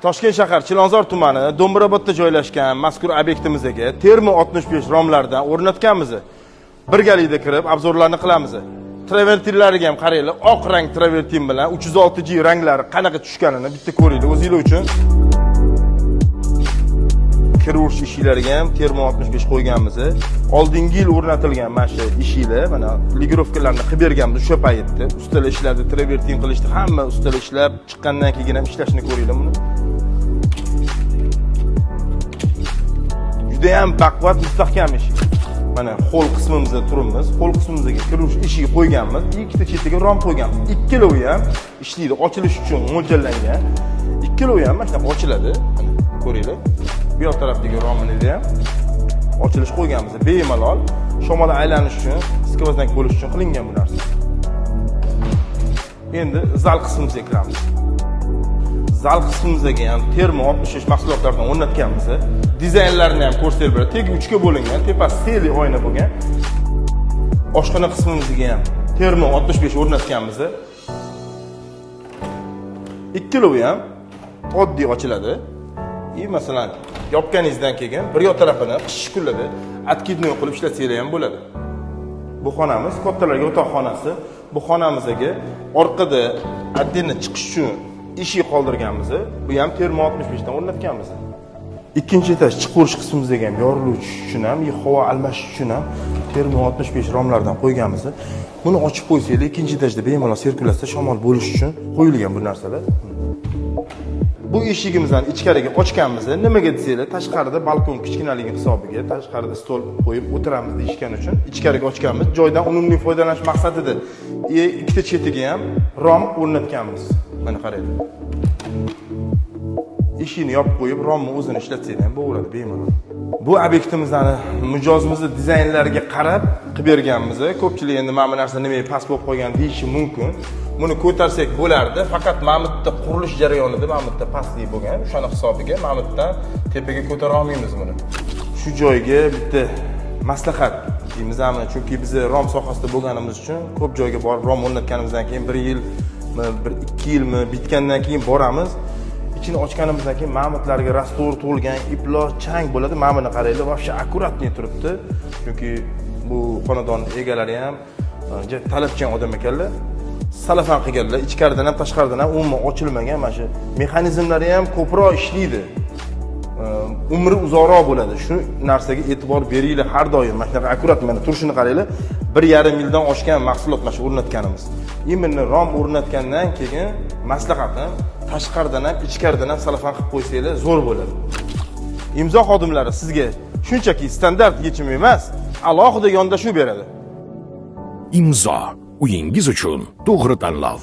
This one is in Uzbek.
Toshkent shahar Chilonzor tumani Do'mbirobodda joylashgan mazkur obyektimizga Termo 65 romlardan o'rnatganmiz. Birgalikda kirib obzorlarni qilamiz. Travertinlariga ham qaranglar, oq rang travertin bilan 306G ranglari qanaqa tushganini bitta ko'ringlar o'zingizlar uchun. Kiruvchi eshiklarga ham Termo 65 qo'yganmiz. Oldingi yil o'rnatilgan mana shu eshiklar, mana ligirovkalarni qilib berganmiz o'sha paytda. Ustalar ishlardi, travertin qilishdi, hamma ustalar ishlab chiqqandan keyin ham ishlashni ko'ringlar buni. Juda ham baquvvat, mustahkam eshik. Mana qo'l qismimizda turibmiz. Qo'l qismimizga kiruvchi eshik qo'yganmiz. Ikkita chetiga rom qo'yganmiz. Ikkalovi ham ishlaydi, ochilish uchun mo'ljallangan. Ikkalovi ham mana shunaqa ochiladi. Mana ko'ringlar. Bu yoq tarafdagi romini ham ochilish qo'yganmiz. Bemalol shamol aylanish uchun, skvoznak bo'lish uchun qilingan bu narsa. Endi zal qismimizga kiramiz. Zal qismimizga ham Termo 63 mahsulotlardan o'rnatganmiz. Dizaynlarini ham ko'rsatib beradi. Tegi 3 ga bo'lingan, tepasi teli oyna bo'lgan. Oshxona qismimizga ham Termo 65 o'rnatganmiz. Ikkalovi ham oddiy ochiladi. Masalan, yopganingizdan keyin bir yoq tarafini qish kunlarda atkidnoy qilib ishlatsangiz ham bo'ladi. Bu xonamiz, kattalarga o'toq xonasi. Bu xonamizga orqada отдельно chiqish uchun eshik qoldirganmiz. Bu ham Termo 65 dan o'rnatganmiz. Ikkinchi etaj chiqarish qismimizga ham yoriluvchi uchun ham, havo almashish uchun ham Termo 65 romlardan qo'yganmiz. Buni ochib qo'ysanglar, ikkinchi etajda bemalol sirkulyatsiya shamol bo'lish uchun qo'yilgan bu narsalar. Bu eshigimizdan ichkariga ochganmiz. Nimaga desanglar, tashqarida balkon kichkinaligi hisobiga, tashqarida stol qo'yib o'tiramiz deyishgan uchun ichkariga ochganmiz. Joydan unumli foydalanish maqsadida ikkita chetiga ham rom o'rnatganmiz. Mana qaranglar. Eshikni yopib qo'yib, romni o'zini ishlatsang ham bo'laveradi bemalol. Bu obyektimizning mijozimizning dizaynlariga qarab qilib berganmiz. Ko'pchilik endi mana bu narsa nimaga past bo'lib qolgan deyishi mumkin. Buni ko'tarsak bo'lardi, faqat mana bu yerda qurilish jarayonida mana bu yerda pastlik bo'lgan. O'shani hisobiga mana bu yerdan tepaga ko'tara olmaymiz buni. Shu joyga bitta maslahat deymiz ham, chunki biz rom sohasida bo'lganimiz uchun ko'p joyga borib rom o'rnatganimizdan keyin 1 yilmi, 2 yilmi bitgandan keyin boramiz. Ichini ochganimizdan keyin ma'mutlarga rastor to'lgan, iplar chang bo'ladi. Mana buni qaranglar, vobshe akkuratniy turibdi. Chunki bu xonadon egalari ham talabchan odam ekanlar. Salafan qilganlar, ichkaridan ham tashqaridan ham umuman ochilmagan mana shu mexanizmlari ham ko'proq ishlaydi. Umri uzoqroq bo'ladi. Shu narsaga e'tibor beringlar har doim. Mana shunaqa akkurat mana turishini qaranglar. 1,5 yildan oshgan mahsulot mana shu o'rnatganimiz. Imini rom o'rnatgandan keyin maslahatim tashqaridan ham ichkaridan ham salafan qilib qo'ysanglar zo'r bo'ladi. Imzo xodimlari sizga shunchaki standart yechim emas, alohida yondashuv beradi. Imzo, uyingiz uchun to'g'ri tanlov.